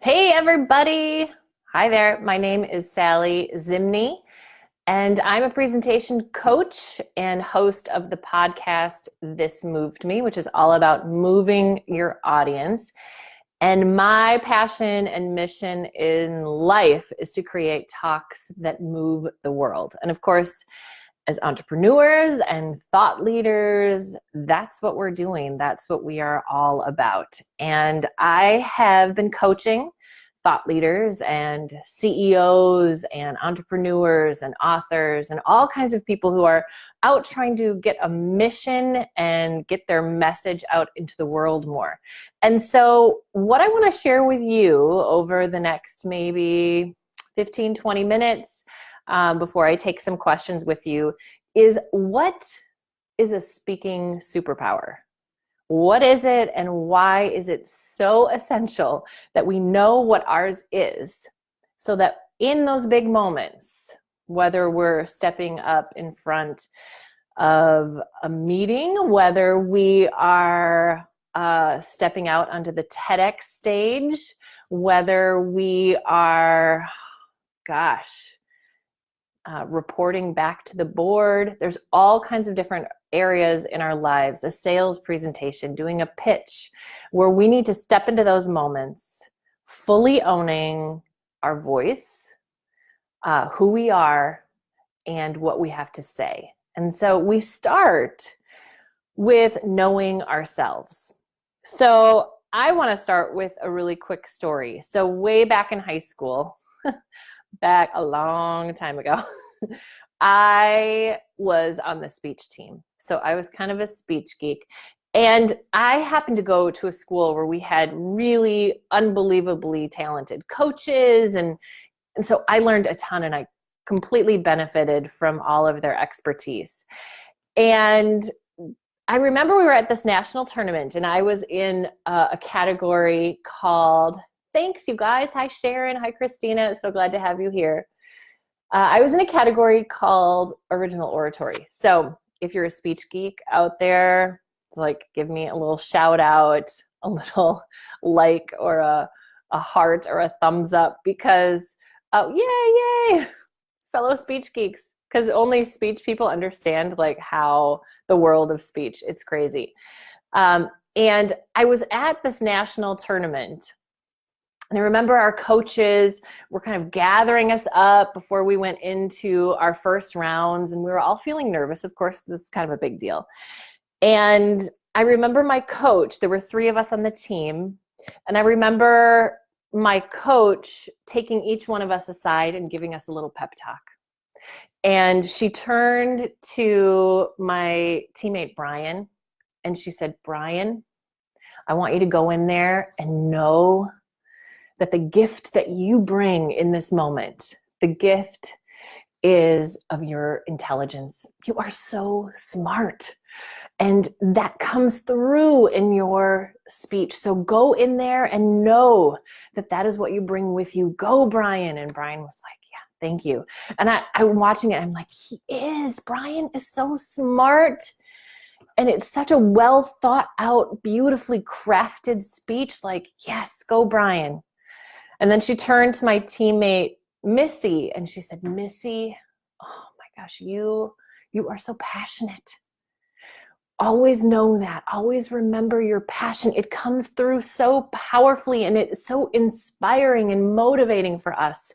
Hey, everybody. Hi there. My name is Sally Zimney, and I'm a presentation coach and host of the podcast This Moved Me, which is all about moving your audience. And my passion and mission in life is to create talks that move the world. And of course, as entrepreneurs and thought leaders, that's what we're doing. That's what we are all about. And I have been coaching thought leaders and CEOs and entrepreneurs and authors and all kinds of people who are out trying to get a mission and get their message out into the world more. And so what I want to share with you over the next maybe 15, 20 minutes before I take some questions with you is, what is a speaking superpower? What is it, and why is it so essential that we know what ours is, so that in those big moments, whether we're stepping up in front of a meeting, whether we are stepping out onto the TEDx stage, whether we are, reporting back to the board. There's all kinds of different areas in our lives, a sales presentation, doing a pitch, where we need to step into those moments, fully owning our voice, who we are, and what we have to say. And so we start with knowing ourselves. So I want to start with a really quick story. So way back in high school, back a long time ago, I was on the speech team. So I was kind of a speech geek. And I happened to go to a school where we had really unbelievably talented coaches. And so I learned a ton, and I completely benefited from all of their expertise. And I remember we were at this national tournament, and I was in a category called, thanks you guys. Hi, Sharon. Hi, Christina. So glad to have you here. I was in a category called original oratory. So if you're a speech geek out there, like, give me a little shout out, a little like, or a heart or a thumbs up, because yay, fellow speech geeks, because only speech people understand like how the world of speech, it's crazy. And I was at this national tournament. And I remember our coaches were kind of gathering us up before we went into our first rounds, and we were all feeling nervous. Of course, this is kind of a big deal. And I remember my coach, there were 3 of us on the team, and I remember my coach taking each one of us aside and giving us a little pep talk. And she turned to my teammate, Brian, and she said, Brian, I want you to go in there and know that the gift that you bring in this moment, the gift is of your intelligence. You are so smart, and that comes through in your speech. So go in there and know that that is what you bring with you. Go, Brian. And Brian was like, yeah, thank you. And I'm watching it. I'm like, Brian is so smart. And it's such a well thought out, beautifully crafted speech. Like, yes, go, Brian. And then she turned to my teammate, Missy, and she said, Missy, oh my gosh, you are so passionate. Always know that. Always remember your passion. It comes through so powerfully, and it's so inspiring and motivating for us.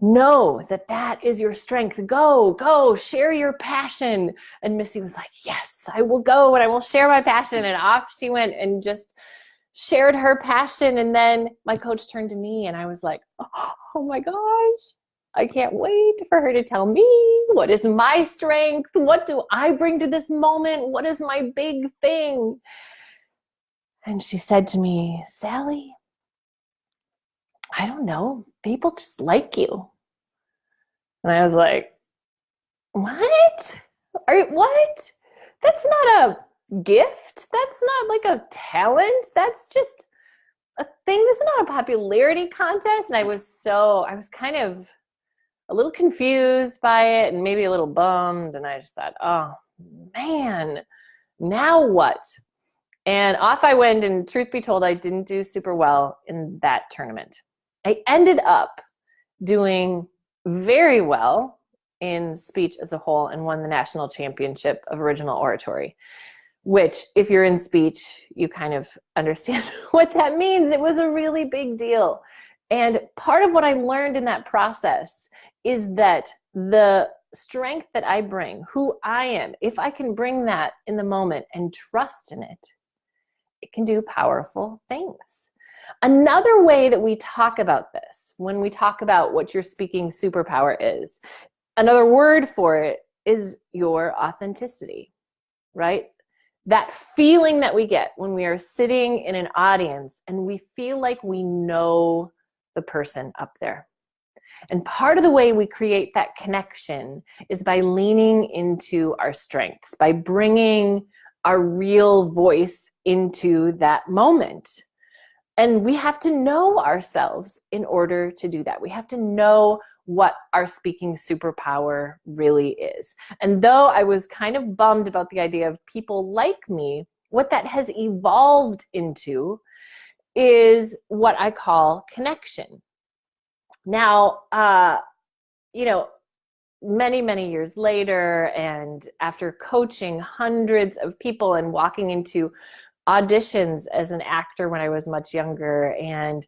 Know that that is your strength. Go, share your passion. And Missy was like, yes, I will go, and I will share my passion. And off she went and just shared her passion. And then my coach turned to me, and I was like, oh my gosh, I can't wait for her to tell me, what is my strength? What do I bring to this moment? What is my big thing? And she said to me, Sally, I don't know. People just like you. And I was like, what? What? That's not a gift. That's not like a talent. That's just a thing. This is not a popularity contest. And I was kind of a little confused by it, and maybe a little bummed. And I just thought, oh man, now what? And off I went, and truth be told, I didn't do super well in that tournament. I ended up doing very well in speech as a whole and won the national championship of original oratory, which, if you're in speech, you kind of understand what that means. It was a really big deal. And part of what I learned in that process is that the strength that I bring, who I am, if I can bring that in the moment and trust in it, it can do powerful things. Another way that we talk about this, when we talk about what your speaking superpower is, another word for it is your authenticity, right? That feeling that we get when we are sitting in an audience and we feel like we know the person up there. And part of the way we create that connection is by leaning into our strengths, by bringing our real voice into that moment. And we have to know ourselves in order to do that. We have to know what our speaking superpower really is. And though I was kind of bummed about the idea of people like me, what that has evolved into is what I call connection. Now, many, many years later, and after coaching hundreds of people and walking into auditions as an actor when I was much younger, and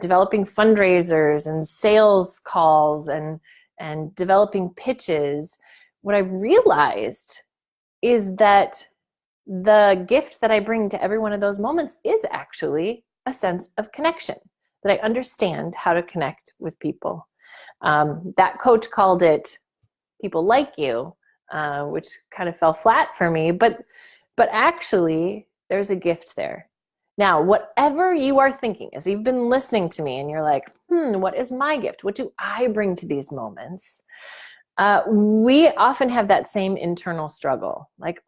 developing fundraisers and sales calls and developing pitches, what I've realized is that the gift that I bring to every one of those moments is actually a sense of connection, that I understand how to connect with people. That coach called it people like you, which kind of fell flat for me, but actually there's a gift there. Now, whatever you are thinking as you've been listening to me and you're like, what is my gift? What do I bring to these moments? We often have that same internal struggle. Like,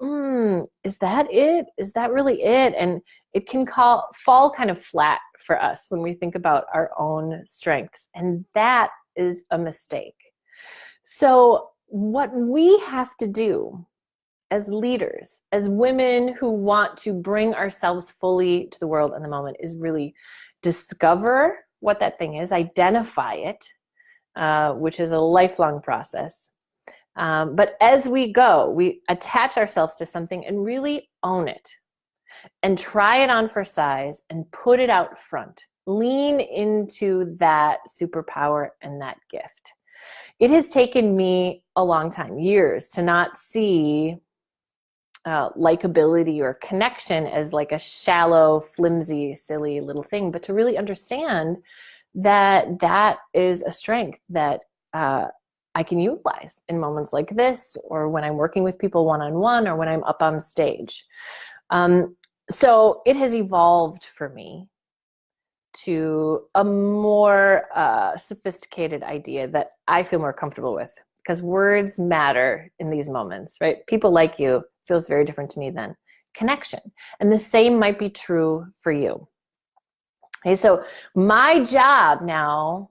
is that it? Is that really it? And it can fall kind of flat for us when we think about our own strengths. And that is a mistake. So what we have to do as leaders, as women who want to bring ourselves fully to the world in the moment, is really discover what that thing is, identify it, which is a lifelong process. But as we go, we attach ourselves to something and really own it and try it on for size and put it out front. Lean into that superpower and that gift. It has taken me a long time, years, to not see likability or connection as like a shallow, flimsy, silly little thing, but to really understand that that is a strength that I can utilize in moments like this, or when I'm working with people one-on-one, or when I'm up on stage. So it has evolved for me to a more sophisticated idea that I feel more comfortable with, because words matter in these moments, right? People like you feels very different to me than connection. And the same might be true for you. Okay, so my job now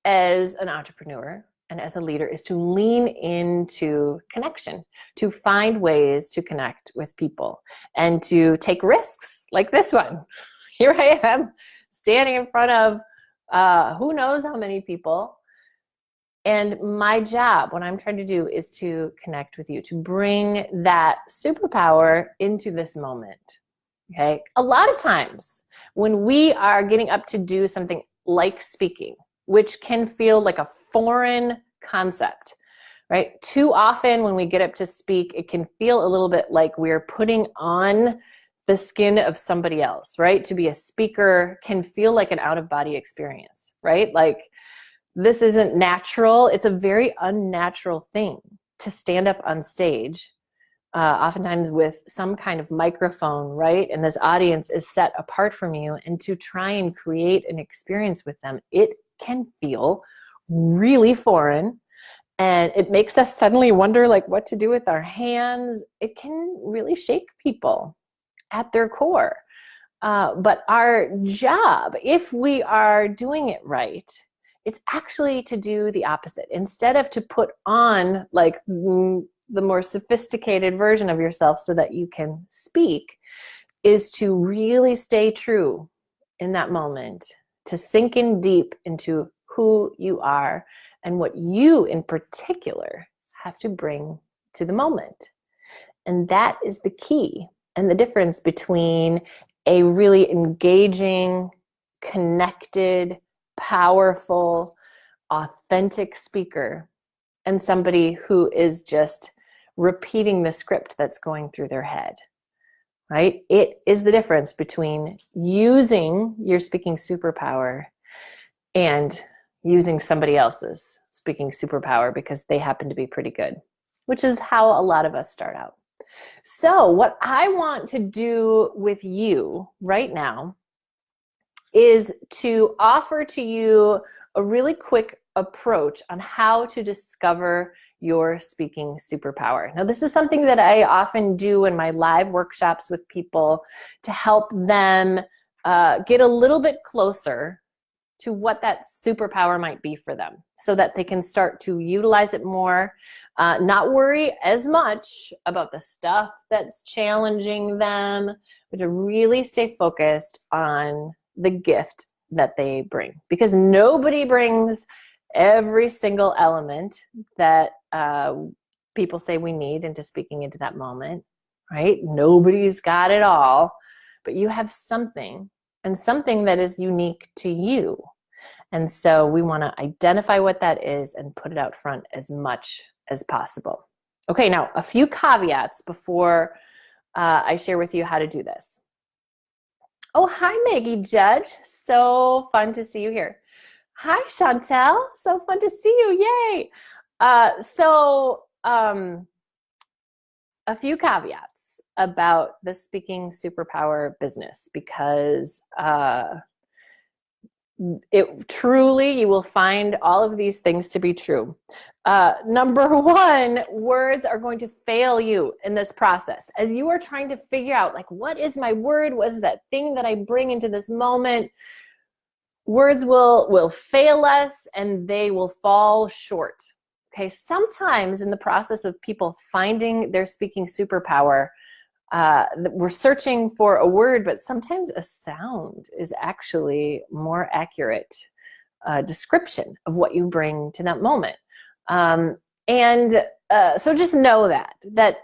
as an entrepreneur and as a leader is to lean into connection, to find ways to connect with people and to take risks like this one. Here I am standing in front of who knows how many people. And my job, what I'm trying to do, is to connect with you, to bring that superpower into this moment. Okay? A lot of times when we are getting up to do something like speaking, which can feel like a foreign concept, right? Too often when we get up to speak, it can feel a little bit like we're putting on the skin of somebody else, right? To be a speaker can feel like an out-of-body experience, right? Like, this isn't natural. It's a very unnatural thing to stand up on stage, oftentimes with some kind of microphone, right? And this audience is set apart from you, and to try and create an experience with them, it can feel really foreign, and it makes us suddenly wonder like what to do with our hands. It can really shake people at their core. But our job, if we are doing it right, it's actually to do the opposite. Instead of to put on like the more sophisticated version of yourself so that you can speak, is to really stay true in that moment, to sink in deep into who you are and what you in particular have to bring to the moment. And that is the key and the difference between a really engaging, connected, powerful, authentic speaker and somebody who is just repeating the script that's going through their head, right? It is the difference between using your speaking superpower and using somebody else's speaking superpower because they happen to be pretty good, which is how a lot of us start out. So what I want to do with you right now is to offer to you a really quick approach on how to discover your speaking superpower. Now, this is something that I often do in my live workshops with people to help them get a little bit closer to what that superpower might be for them so that they can start to utilize it more, not worry as much about the stuff that's challenging them, but to really stay focused on the gift that they bring. Because nobody brings every single element that people say we need into speaking into that moment, right? Nobody's got it all, but you have something, and something that is unique to you. And so we want to identify what that is and put it out front as much as possible. Okay, now a few caveats before I share with you how to do this. Oh, hi, Maggie Judge. So fun to see you here. Hi, Chantel. So fun to see you. Yay. A few caveats about the speaking superpower business, because it truly, you will find all of these things to be true. Number one, words are going to fail you in this process. As you are trying to figure out, like, what is my word? What is that thing that I bring into this moment? Words will fail us and they will fall short. Okay, sometimes in the process of people finding their speaking superpower, we're searching for a word, but sometimes a sound is actually more accurate description of what you bring to that moment. So just know that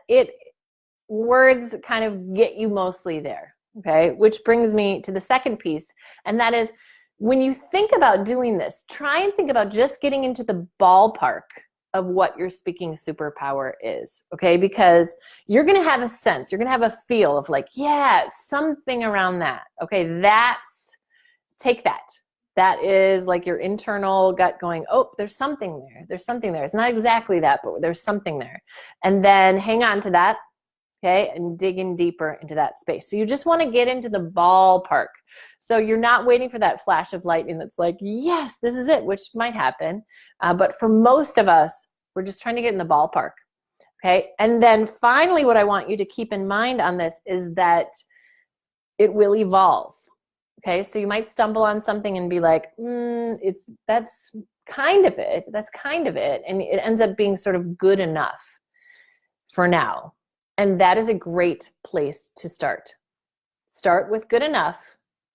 words kind of get you mostly there, okay? Which brings me to the second piece, and that is, when you think about doing this, try and think about just getting into the ballpark of what your speaking superpower is, okay? Because you're gonna have a sense, you're gonna have a feel of like, yeah, something around that, okay? Take that. That is like your internal gut going, oh, there's something there, there's something there. It's not exactly that, but there's something there. And then hang on to that, okay? And dig in deeper into that space. So you just wanna get into the ballpark. So you're not waiting for that flash of lightning that's like, yes, this is it, which might happen. But for most of us, we're just trying to get in the ballpark, okay? And then finally, what I want you to keep in mind on this is that it will evolve, okay? So you might stumble on something and be like, that's kind of it. And it ends up being sort of good enough for now. And that is a great place to start. Start with good enough,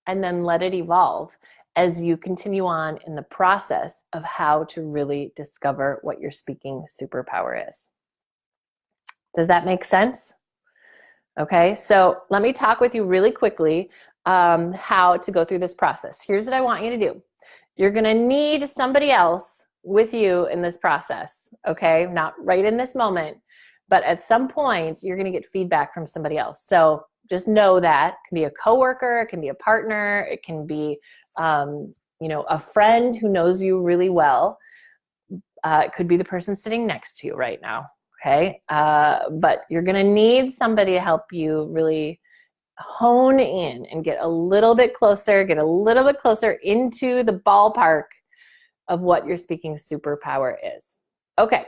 and then let it evolve as you continue on in the process of how to really discover what your speaking superpower is. Does that make sense? Okay, so let me talk with you really quickly how to go through this process. Here's what I want you to do. You're gonna need somebody else with you in this process, okay? Not right in this moment, but at some point, you're gonna get feedback from somebody else. So just know that. It can be a coworker, it can be a partner, it can be a friend who knows you really well. It could be the person sitting next to you right now, okay? But you're gonna need somebody to help you really hone in and get a little bit closer into the ballpark of what your speaking superpower is. Okay,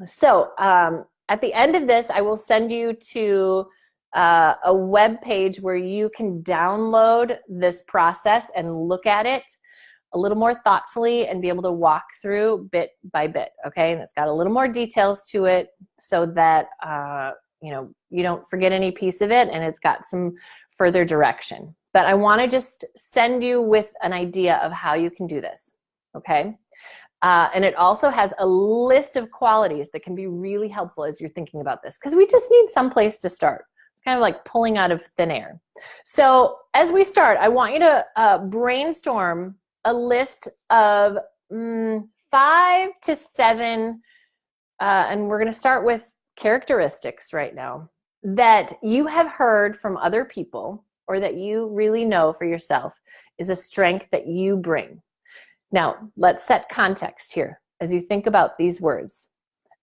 so at the end of this, I will send you to a web page where you can download this process and look at it a little more thoughtfully and be able to walk through bit by bit, okay? And it's got a little more details to it so that you don't forget any piece of it, and it's got some further direction. But I want to just send you with an idea of how you can do this, okay? And it also has a list of qualities that can be really helpful as you're thinking about this, because we just need some place to start. It's kind of like pulling out of thin air. So as we start, I want you to brainstorm a list of 5 to 7, and we're going to start with characteristics right now that you have heard from other people or that you really know for yourself is a strength that you bring. Now, let's set context here as you think about these words.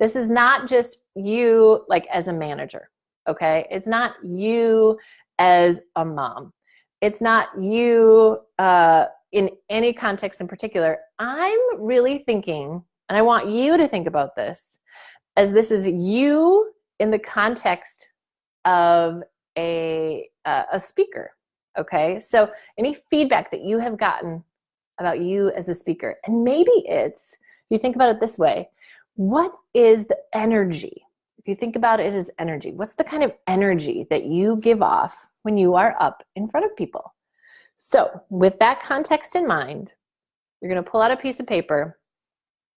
This is not just you like as a manager, okay? It's not you as a mom. It's not you in any context in particular. I'm really thinking, and I want you to think about this, as this is you in the context of a speaker, okay? So any feedback that you have gotten about you as a speaker, and maybe it's, if you think about it this way, what is the energy? If you think about it as energy, what's the kind of energy that you give off when you are up in front of people? So with that context in mind, you're going to pull out a piece of paper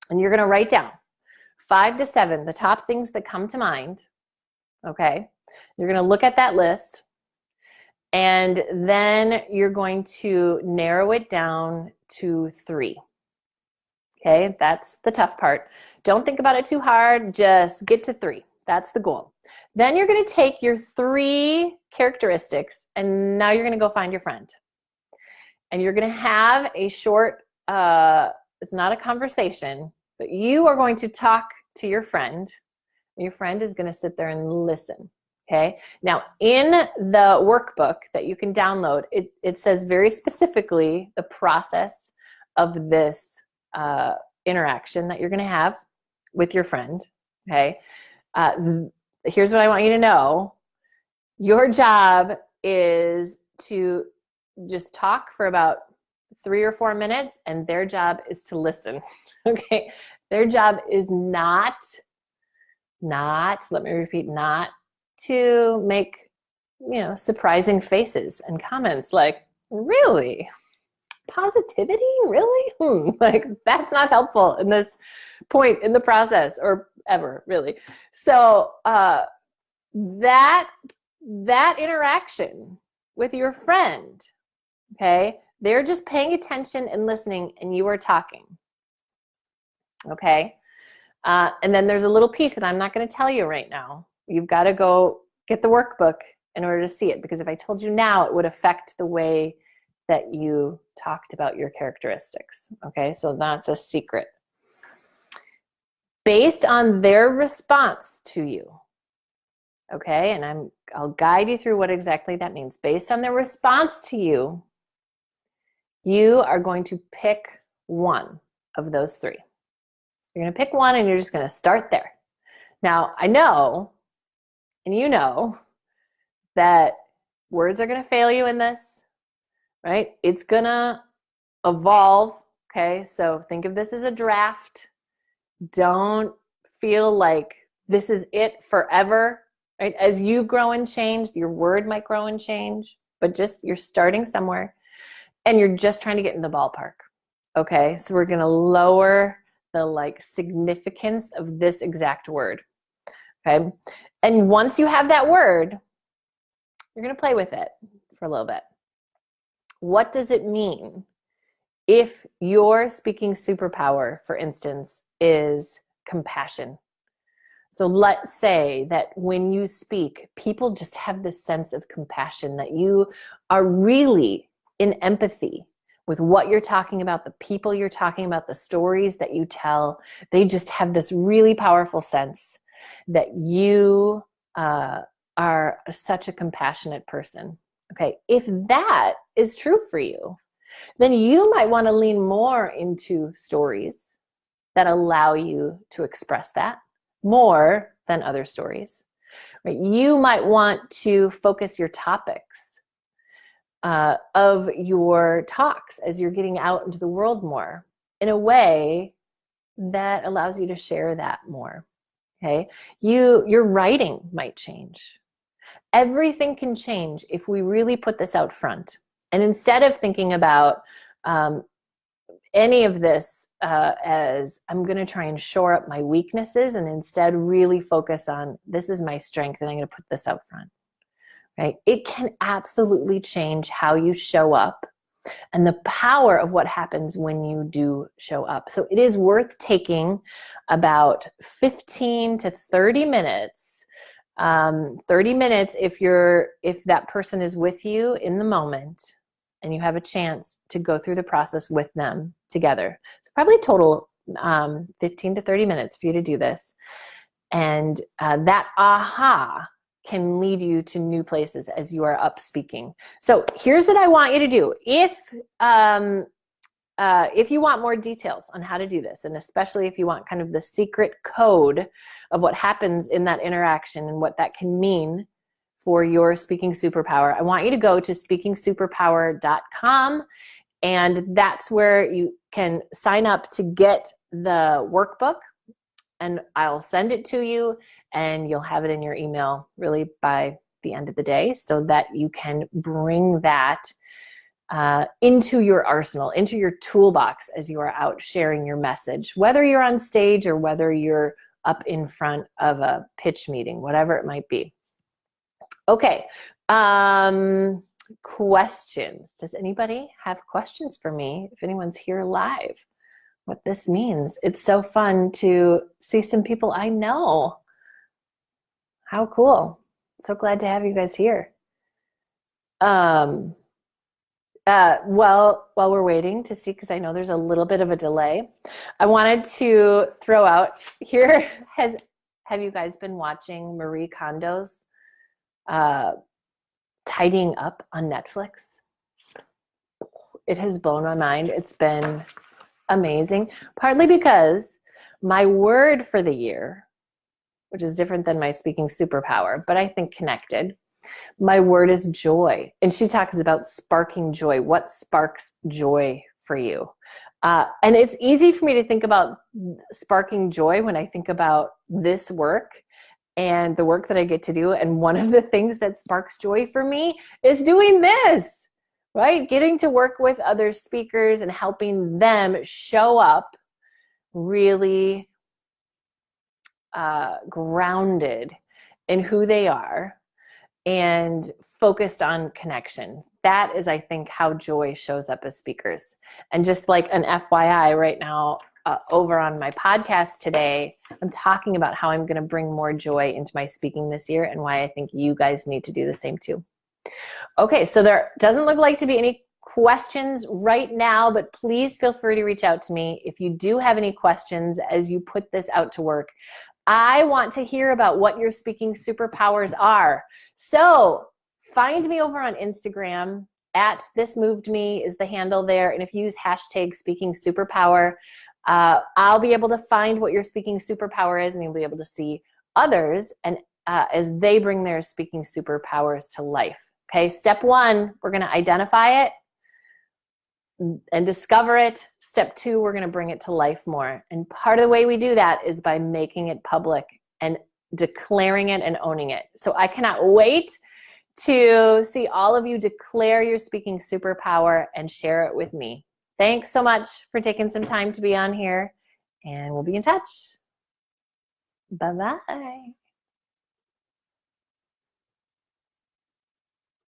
and you're going to write down 5 to 7, the top things that come to mind, okay? You're going to look at that list, and then you're going to narrow it down to 3. Okay, that's the tough part. Don't think about it too hard, just get to 3. That's the goal. Then you're going to take your 3 characteristics, and now you're going to go find your friend. And you're going to have a short, it's not a conversation, but you are going to talk to your friend. Your friend is going to sit there and listen. Okay. Now, in the workbook that you can download, it says very specifically the process of this interaction that you're going to have with your friend. Okay. Here's what I want you to know. Your job is to just talk for about 3 or 4 minutes, and their job is to listen. Okay. Their job is not, let me repeat, not to make, surprising faces and comments like, really? Positivity? Really? Like, that's not helpful in this point in the process or ever, really. So that interaction with your friend, okay, they're just paying attention and listening, and you are talking. Okay? And then there's a little piece that I'm not going to tell you right now. You've got to go get the workbook in order to see it, because if I told you now, it would affect the way that you talked about your characteristics. Okay, so that's a secret. Based on their response to you, okay, and I'll guide you through what exactly that means. Based on their response to you, you are going to pick one of those 3. You're going to pick one, and you're just going to start there. Now, I know, and you know, that words are going to fail you in this, right? It's going to evolve, okay? So think of this as a draft. Don't feel like this is it forever, right? As you grow and change, your word might grow and change, but just you're starting somewhere, and you're just trying to get in the ballpark, okay? So we're going to lower the significance of this exact word, okay? And once you have that word, you're going to play with it for a little bit. What does it mean if your speaking superpower, for instance, is compassion? So let's say that when you speak, people just have this sense of compassion, that you are really in empathy with what you're talking about, the people you're talking about, the stories that you tell. They just have this really powerful sense that you are such a compassionate person. Okay, if that is true for you, then you might want to lean more into stories that allow you to express that more than other stories. Right? You might want to focus your topics of your talks as you're getting out into the world more in a way that allows you to share that more. Okay. Your writing might change. Everything can change if we really put this out front. And instead of thinking about any of this as I'm going to try and shore up my weaknesses, and instead really focus on this is my strength and I'm going to put this out front, right? It can absolutely change how you show up and the power of what happens when you do show up. So it is worth taking about 15 to 30 minutes. 30 minutes if that person is with you in the moment and you have a chance to go through the process with them together. It's probably total 15 to 30 minutes for you to do this. And that aha can lead you to new places as you are up speaking. So here's what I want you to do. If you want more details on how to do this, and especially if you want kind of the secret code of what happens in that interaction and what that can mean for your speaking superpower, I want you to go to speakingsuperpower.com, and that's where you can sign up to get the workbook, and I'll send it to you, and you'll have it in your email really by the end of the day, so that you can bring that into your arsenal, into your toolbox as you are out sharing your message, whether you're on stage or whether you're up in front of a pitch meeting, whatever it might be. Okay, questions. Does anybody have questions for me? If anyone's here live, what this means. It's so fun to see some people I know. How cool. So glad to have you guys here. Well, while we're waiting to see, because I know there's a little bit of a delay, I wanted to throw out here, have you guys been watching Marie Kondo's Tidying Up on Netflix? It has blown my mind. It's been amazing, partly because my word for the year, which is different than my speaking superpower, but I think connected, my word is joy. And she talks about sparking joy. What sparks joy for you? And it's easy for me to think about sparking joy when I think about this work and the work that I get to do. And one of the things that sparks joy for me is doing this, right? Getting to work with other speakers and helping them show up really grounded in who they are and focused on connection. That is, I think, how joy shows up as speakers. And just like an FYI right now, over on my podcast today, I'm talking about how I'm going to bring more joy into my speaking this year and why I think you guys need to do the same too. Okay, so there doesn't look like to be any questions right now, but please feel free to reach out to me if you do have any questions as you put this out to work. I want to hear about what your speaking superpowers are. So find me over on Instagram at thismovedme is the handle there. And if you use hashtag speaking superpower, I'll be able to find what your speaking superpower is, and you'll be able to see others and as they bring their speaking superpowers to life. Okay, step one, we're going to identify it and discover it. Step two, we're going to bring it to life more. And part of the way we do that is by making it public and declaring it and owning it. So I cannot wait to see all of you declare your speaking superpower and share it with me. Thanks so much for taking some time to be on here, and we'll be in touch. Bye-bye.